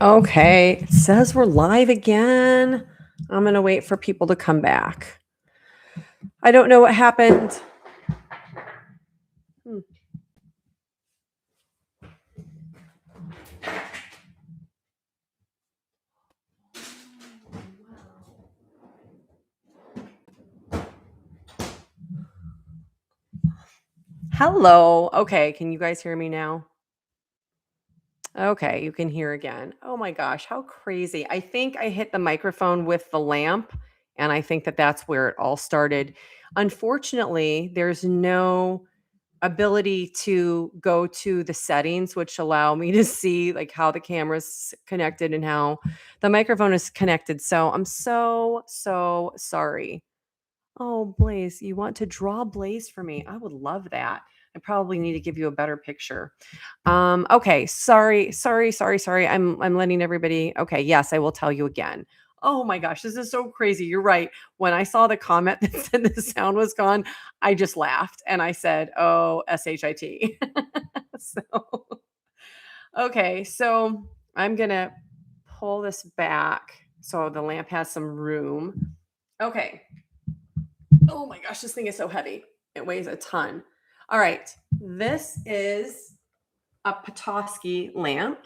Okay, it says we're live again. I'm going to wait for people to come back. I don't know what happened. Hmm. Hello. Okay, can you guys hear me now? Okay, you can hear again. Oh my gosh, how crazy. I think I hit the microphone with the lamp, and I think that that's where it all started. Unfortunately, there's no ability to go to the settings which allow me to see like how the camera's connected and how the microphone is connected. So I'm so sorry. Oh, Blaze, you want to draw Blaze for me? I would love that. I probably need to give you a better picture. Okay, sorry. I'm letting everybody. Okay, yes, I will tell you again. Oh my gosh, this is so crazy. You're right. When I saw the comment that said the sound was gone, I just laughed and I said, "Oh, shit." So, okay, so I'm gonna pull this back so the lamp has some room. Okay. Oh my gosh, this thing is so heavy. It weighs a ton. All right, this is a Petoskey lamp.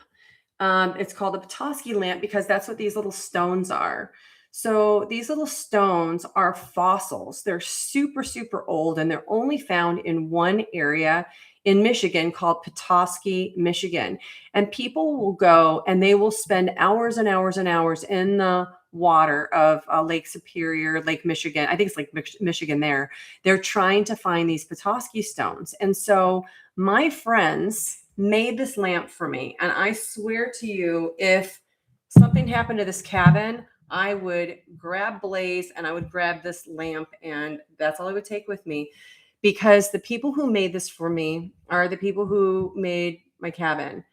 It's called a Petoskey lamp because that's what these little stones are. So these little stones are fossils. They're super old and they're only found in one area in Michigan called Petoskey, Michigan. And people will go and they will spend hours and hours and hours in the water of Lake Superior, Lake Michigan. I think it's like Michigan there. They're trying to find these Petoskey stones. And so my friends made this lamp for me. And I swear to you, if something happened to this cabin, I would grab Blaze and I would grab this lamp, and that's all I would take with me. Because the people who made this for me are the people who made my cabin,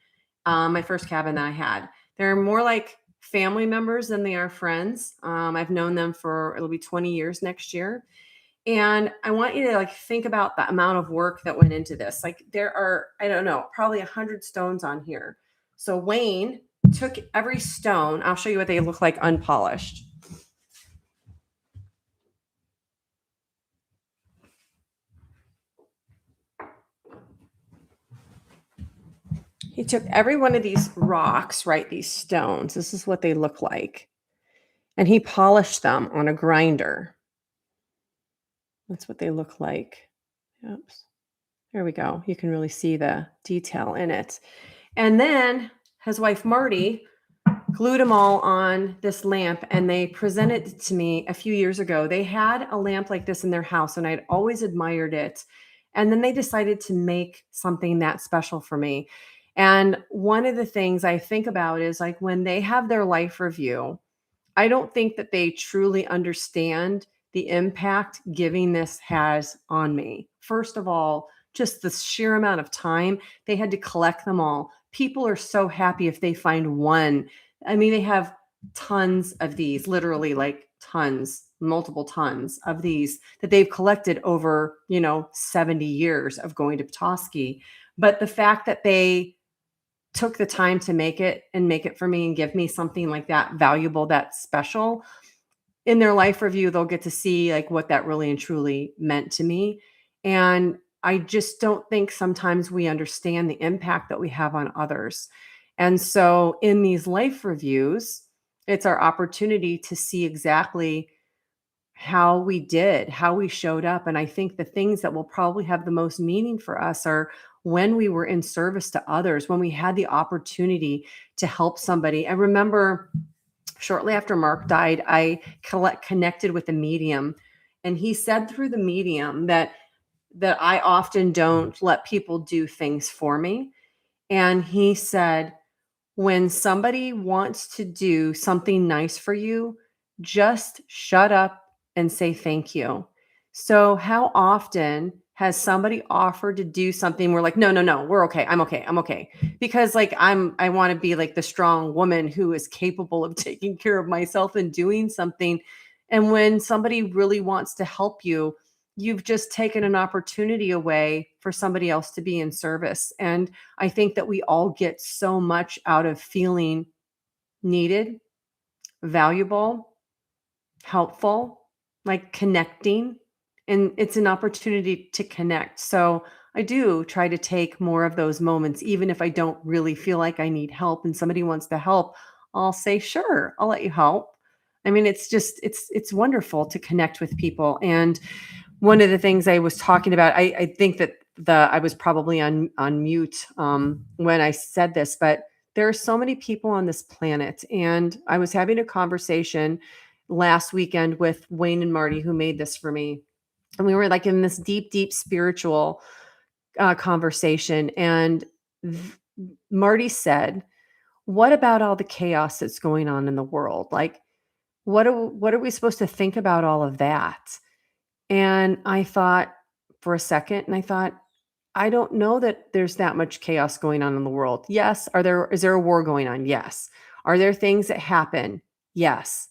my first cabin that I had. They're more like family members than they are friends. I've known them for, it'll be 20 years next year. And I want you to like think about the amount of work that went into this. Like there are, I don't know, probably 100 stones on here. So Wayne took every stone. I'll show you what they look like unpolished. He took every one of these rocks, right? These stones. This is what they look like. And he polished them on a grinder. That's what they look like. Oops. There we go. You can really see the detail in it. And then his wife, Marty, glued them all on this lamp and they presented it to me a few years ago. They had a lamp like this in their house and I'd always admired it. And then they decided to make something that special for me. And one of the things I think about is like when they have their life review, I don't think that they truly understand the impact giving this has on me. First of all, just the sheer amount of time they had to collect them all. People are so happy if they find one. I mean, they have tons of these, literally like tons, multiple tons of these that they've collected over, 70 years of going to Petoskey. But the fact that they took the time to make it and make it for me and give me something like that valuable, that special in their life review, they'll get to see like what that really and truly meant to me. And I just don't think sometimes we understand the impact that we have on others. And so in these life reviews, it's our opportunity to see exactly how we did, how we showed up. And I think the things that will probably have the most meaning for us are when we were in service to others, when we had the opportunity to help somebody. I remember shortly after Mark died, I connected with a medium, and he said through the medium that I often don't let people do things for me. And he said, when somebody wants to do something nice for you, just shut up and say thank you. So, how often has somebody offered to do something we're like, no, we're okay. I'm okay. Because like I want to be like the strong woman who is capable of taking care of myself and doing something. And when somebody really wants to help you, you've just taken an opportunity away for somebody else to be in service. And I think that we all get so much out of feeling needed, valuable, helpful, like connecting. And it's an opportunity to connect. So I do try to take more of those moments, even if I don't really feel like I need help and somebody wants to help, I'll say, sure, I'll let you help. I mean, it's wonderful to connect with people. And one of the things I was talking about, I think that I was probably on mute when I said this, but there are so many people on this planet, and I was having a conversation last weekend with Wayne and Marty, who made this for me, and we were like in this deep, deep spiritual conversation, and th- Marty said, "What about all the chaos that's going on in the world? Like, what are we supposed to think about all of that?" And I thought for a second, and I thought, I don't know that there's that much chaos going on in the world. Yes. Is there a war going on? Yes. Are there things that happen? Yes.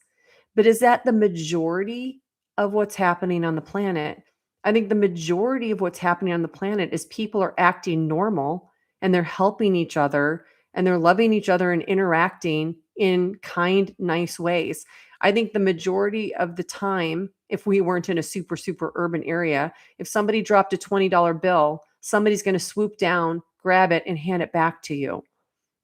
But is that the majority of what's happening on the planet? I think the majority of what's happening on the planet is people are acting normal and they're helping each other and they're loving each other and interacting in kind, nice ways. I think the majority of the time, if we weren't in a super, super urban area, if somebody dropped a $20 bill, somebody's going to swoop down, grab it, and hand it back to you.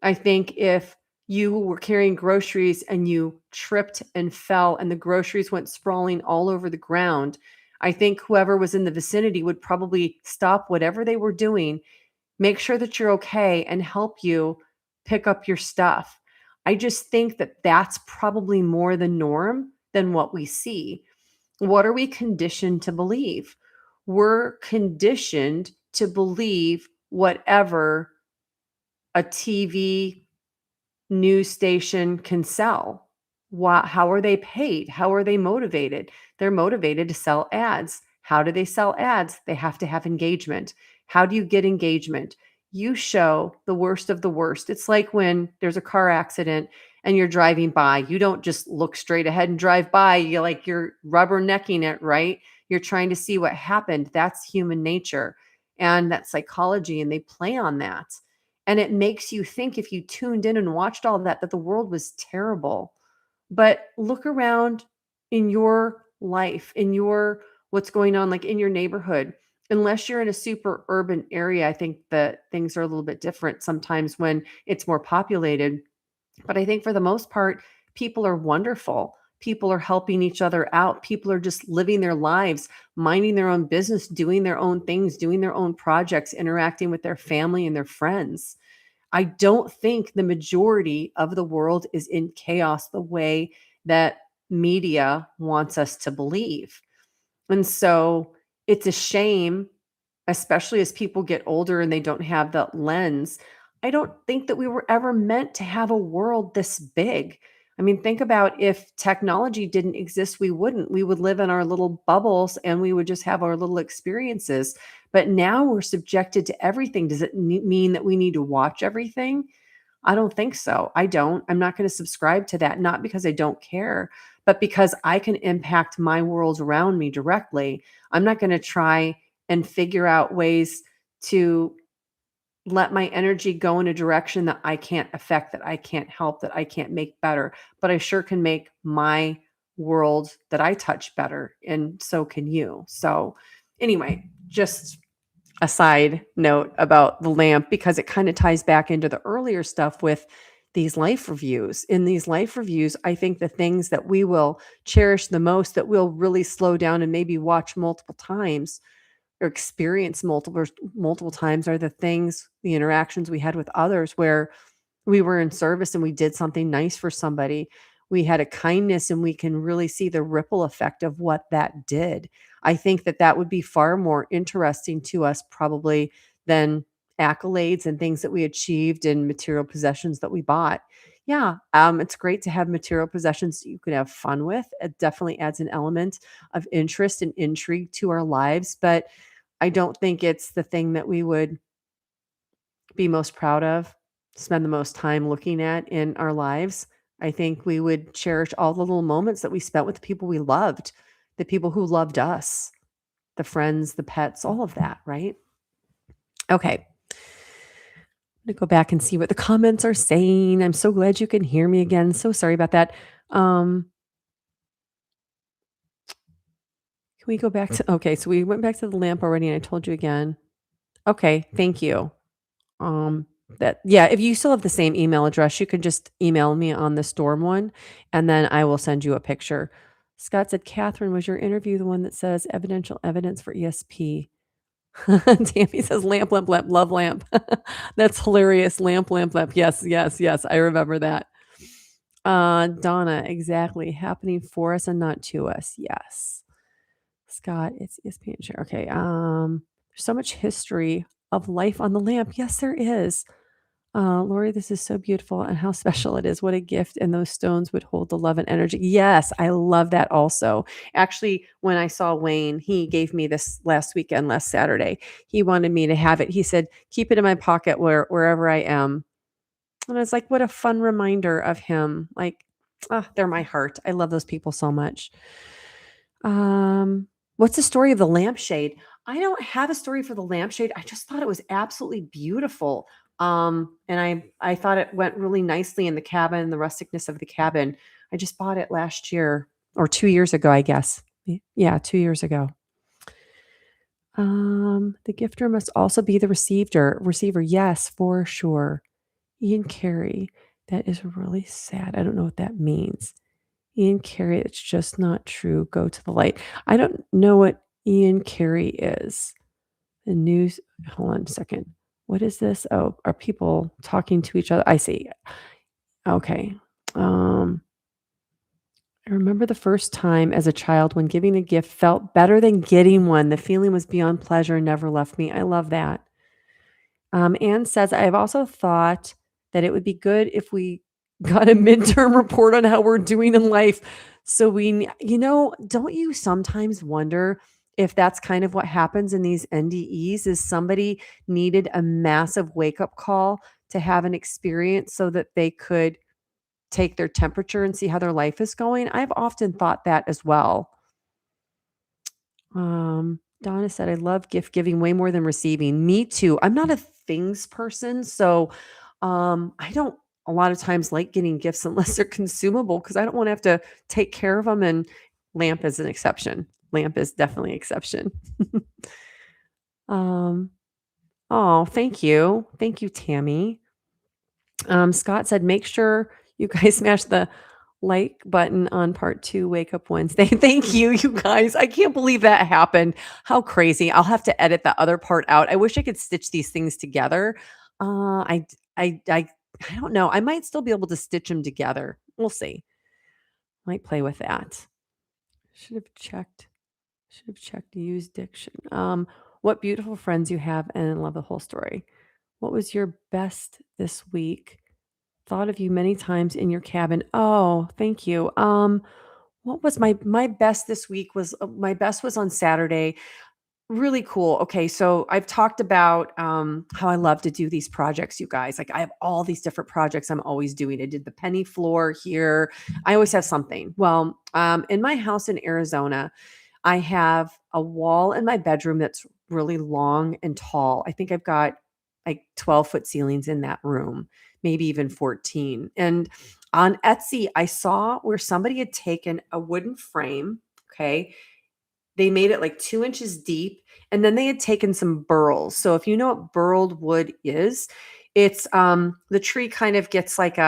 I think if you were carrying groceries and you tripped and fell and the groceries went sprawling all over the ground, I think whoever was in the vicinity would probably stop whatever they were doing, make sure that you're okay, and help you pick up your stuff. I just think that that's probably more the norm than what we see. What are we conditioned to believe? We're conditioned to believe whatever a TV news station can sell. How are they paid? How are they motivated? They're motivated to sell ads. How do they sell ads? They have to have engagement. How do you get engagement? You show the worst of the worst. It's like when there's a car accident and you're driving by. You don't just look straight ahead and drive by. You're rubbernecking it, right? You're trying to see what happened. That's human nature and that psychology, and they play on that. And it makes you think, if you tuned in and watched all that, that the world was terrible. But look around in your life, in your what's going on, like in your neighborhood. Unless you're in a super urban area, I think that things are a little bit different sometimes when it's more populated. But I think for the most part, people are wonderful. People are helping each other out. People are just living their lives, minding their own business, doing their own things, doing their own projects, interacting with their family and their friends. I don't think the majority of the world is in chaos the way that media wants us to believe. And so it's a shame, especially as people get older and they don't have that lens. I don't think that we were ever meant to have a world this big. I mean, think about if technology didn't exist, we wouldn't. We would live in our little bubbles and we would just have our little experiences. But now we're subjected to everything. Does it mean that we need to watch everything? I don't think so. I don't. I'm not going to subscribe to that, not because I don't care, but because I can impact my world around me directly. I'm not going to try and figure out ways to let my energy go in a direction that I can't affect, that I can't help, that I can't make better, but I sure can make my world that I touch better. And so can you. So, anyway, just a side note about the lamp, because it kind of ties back into the earlier stuff with these life reviews. In these life reviews, I think the things that we will cherish the most, that we'll really slow down and maybe watch multiple times or experience multiple times, are the things, the interactions we had with others where we were in service and we did something nice for somebody. We had a kindness and we can really see the ripple effect of what that did. I think that that would be far more interesting to us probably than accolades and things that we achieved and material possessions that we bought. Yeah, it's great to have material possessions that you can have fun with. It definitely adds an element of interest and intrigue to our lives, but I don't think it's the thing that we would be most proud of, spend the most time looking at in our lives. I think we would cherish all the little moments that we spent with the people we loved, the people who loved us, the friends, the pets, all of that, right? Okay. to go back and see what the comments are saying. I'm so glad you can hear me again. So sorry about that. Um, can we go back to okay, so we went back to the lamp already and I told you again. Okay, thank you. Um, that yeah, if you still have the same email address, you can just email me on the Storm one, and then I will send you a picture. Scott said, Catherine, was your interview the one that says evidential evidence for ESP? Tammy says, lamp, lamp, lamp, love lamp. That's hilarious. Lamp, lamp, lamp. Yes, yes, yes. I remember that. Donna, exactly. Happening for us and not to us. Yes. Scott, it's ESP and share. Okay. There's so much history of life on the lamp. Yes, there is. Lori, this is so beautiful and how special it is. What a gift. And those stones would hold the love and energy. Yes, I love that also. Actually, when I saw Wayne, he gave me this last weekend, last Saturday. He wanted me to have it. He said, keep it in my pocket wherever I am. And I was like, what a fun reminder of him. Like, they're my heart. I love those people so much. What's the story of the lampshade? I don't have a story for the lampshade. I just thought it was absolutely beautiful. And I thought it went really nicely in the cabin, the rusticness of the cabin. I just bought it last year or 2 years ago, I guess. Yeah, 2 years ago. The gifter must also be the receiver. Yes, for sure. Ian Carey. That is really sad. I don't know what that means. Ian Carey, it's just not true. Go to the light. I don't know what Ian Carey is. The news. Hold on a second. What is this? Oh, are people talking to each other? I see. Okay. I remember the first time as a child when giving a gift felt better than getting one. The feeling was beyond pleasure and never left me. I love that. Anne says, I've also thought that it would be good if we got a midterm report on how we're doing in life. So don't you sometimes wonder if that's kind of what happens in these NDEs is somebody needed a massive wake up call to have an experience so that they could take their temperature and see how their life is going. I've often thought that as well. Donna said, I love gift giving way more than receiving. Me too. I'm not a things person. So I don't a lot of times like getting gifts unless they're consumable because I don't want to have to take care of them. And lamp is an exception. Lamp is definitely an exception. Oh, thank you. Thank you, Tammy. Scott said, make sure you guys smash the like button on part 2 Wake Up Wednesday. Thank you, you guys. I can't believe that happened. How crazy. I'll have to edit the other part out. I wish I could stitch these things together. I don't know. I might still be able to stitch them together. We'll see. Might play with that. Should have checked. Use diction. What beautiful friends you have and I love the whole story. What was your best this week? Thought of you many times in your cabin. Oh, thank you. What was my best this week was my best was on Saturday. Really cool. Okay, so I've talked about how I love to do these projects, you guys. Like I have all these different projects I'm always doing. I did the penny floor here. I always have something. Well, in my house in Arizona, I have a wall in my bedroom that's really long and tall. I think I've got like 12-foot ceilings in that room, maybe even 14. And on Etsy, I saw where somebody had taken a wooden frame. Okay. They made it like 2 inches deep, and then they had taken some burls. So if you know what burled wood is, it's the tree kind of gets like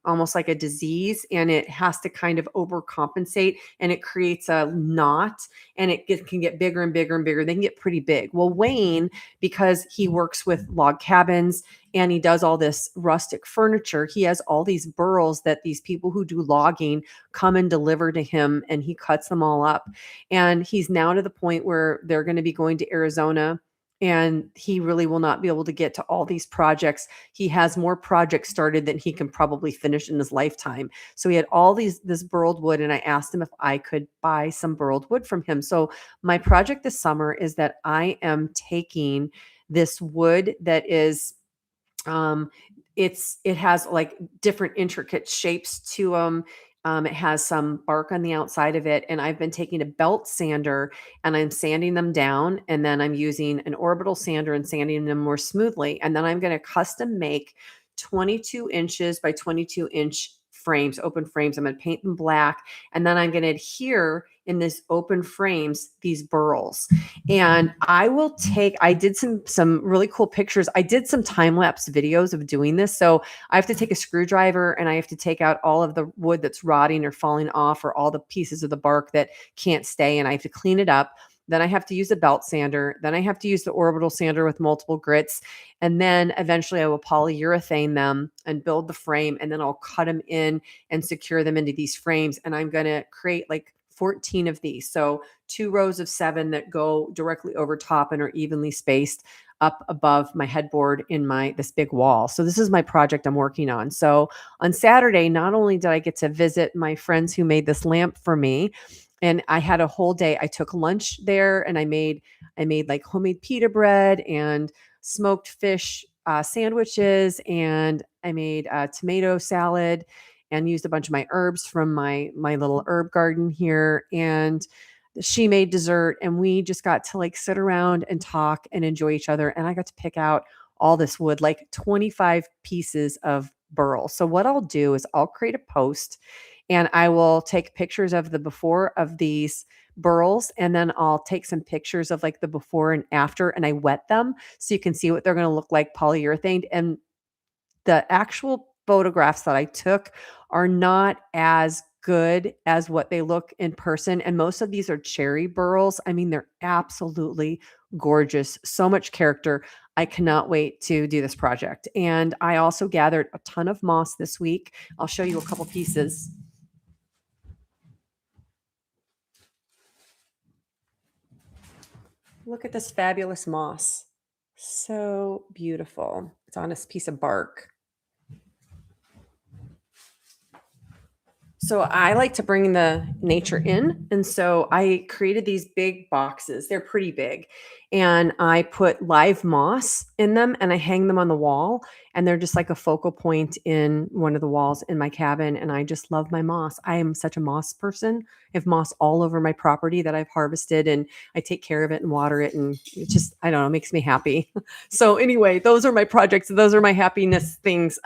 almost like a disease, and it has to kind of overcompensate, and it creates a knot, and can get bigger and bigger and bigger. They can get pretty big. Well, Wayne, because he works with log cabins and he does all this rustic furniture, he has all these burls that these people who do logging come and deliver to him, and he cuts them all up. And he's now to the point where they're going to be going to Arizona, and he really will not be able to get to all these projects. He has more projects started than he can probably finish in his lifetime. So he had all this burled wood, and I asked him if I could buy some burled wood from him. So my project this summer is that I am taking this wood that is it has like different intricate shapes to them. It has some bark on the outside of it, and I've been taking a belt sander and I'm sanding them down, and then I'm using an orbital sander and sanding them more smoothly. And then I'm going to custom make 22 inches by 22-inch frames, open frames. I'm going to paint them black, and then I'm going to adhere in this open frames these burls. And I did some really cool pictures. I did some time lapse videos of doing this. So I have to take a screwdriver and I have to take out all of the wood that's rotting or falling off, or all the pieces of the bark that can't stay, and I have to clean it up. Then I have to use a belt sander. Then I have to use the orbital sander with multiple grits. And then eventually I will polyurethane them and build the frame. And then I'll cut them in and secure them into these frames. And I'm going to create like 14 of these. So 2 rows of 7 that go directly over top and are evenly spaced up above my headboard in this big wall. So this is my project I'm working on. So on Saturday, not only did I get to visit my friends who made this lamp for me, and I had a whole day. I took lunch there, and I made like homemade pita bread and smoked fish sandwiches, and I made a tomato salad and used a bunch of my herbs from my little herb garden here. And she made dessert, and we just got to like sit around and talk and enjoy each other. And I got to pick out all this wood, like 25 pieces of burl. So what I'll do is I'll create a post, and I will take pictures of the before of these burls, and then I'll take some pictures of like the before and after, and I wet them so you can see what they're going to look like polyurethane. And the actual photographs that I took are not as good as what they look in person. And most of these are cherry burls. I mean, they're absolutely gorgeous. So much character. I cannot wait to do this project. And I also gathered a ton of moss this week. I'll show you a couple pieces. Look at this fabulous moss. So beautiful. It's on this piece of bark. So I like to bring the nature in. And so I created these big boxes. They're pretty big. And I put live moss in them, and I hang them on the wall. And they're just like a focal point in one of the walls in my cabin. And I just love my moss. I am such a moss person. I have moss all over my property that I've harvested, and I take care of it and water it. And it just, I don't know, makes me happy. So anyway, those are my projects. Those are my happiness things.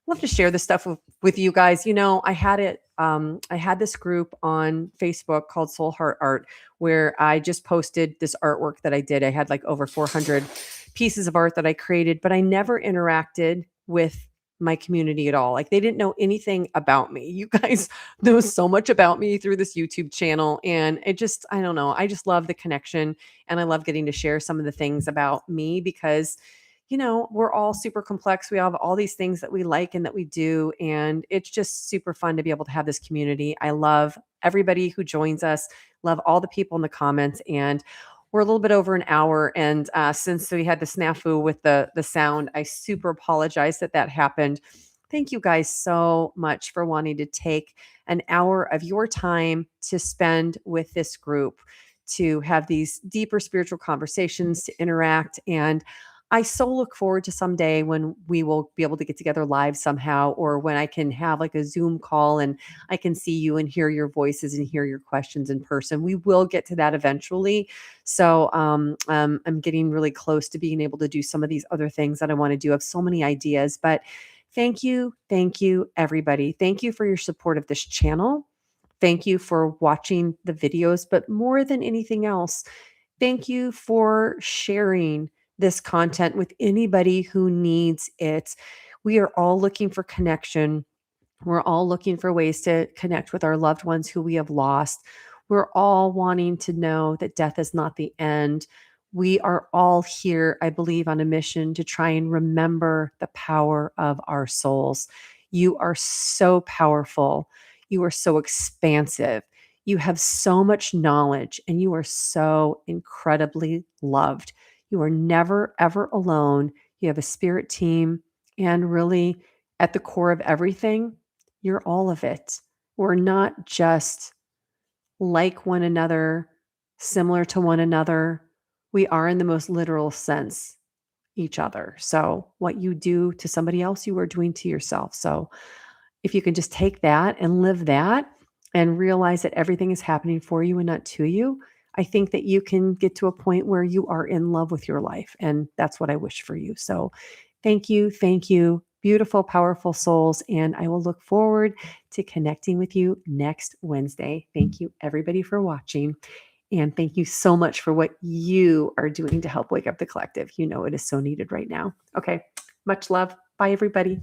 Love to share this stuff with you guys. I had this group on Facebook called Soul Heart Art, where I just posted this artwork that I did. I had like over 400 pieces of art that I created, but I never interacted with my community at all. Like, they didn't know anything about me. You guys know so much about me through this YouTube channel. And I don't know. I just love the connection, and I love getting to share some of the things about me, because we're all super complex. We have all these things that we like and that we do. And it's just super fun to be able to have this community. I love everybody who joins us, love all the people in the comments. And we're a little bit over an hour. And since we had the snafu with the sound, I super apologize that happened. Thank you guys so much for wanting to take an hour of your time to spend with this group, to have these deeper spiritual conversations, to interact. And I so look forward to someday when we will be able to get together live somehow, or when I can have like a Zoom call and I can see you and hear your voices and hear your questions in person. We will get to that eventually. So I'm getting really close to being able to do some of these other things that I want to do. I have so many ideas, but thank you, everybody. Thank you for your support of this channel. Thank you for watching the videos, but more than anything else, thank you for sharing this content with anybody who needs it. We are all looking for connection. We're all looking for ways to connect with our loved ones who we have lost. We're all wanting to know that death is not the end. We are all here, I believe, on a mission to try and remember the power of our souls. You are so powerful. You are so expansive. You have so much knowledge, and you are so incredibly loved. You are never, ever alone. You have a spirit team, and really, at the core of everything, you're all of it. We're not just like one another, similar to one another. We are, in the most literal sense, each other. So what you do to somebody else, you are doing to yourself. So if you can just take that and live that and realize that everything is happening for you and not to you, I think that you can get to a point where you are in love with your life. And that's what I wish for you. So thank you. Thank you. Beautiful, powerful souls. And I will look forward to connecting with you next Wednesday. Thank you, everybody, for watching. And thank you so much for what you are doing to help wake up the collective. You know, it is so needed right now. Okay. Much love. Bye, everybody.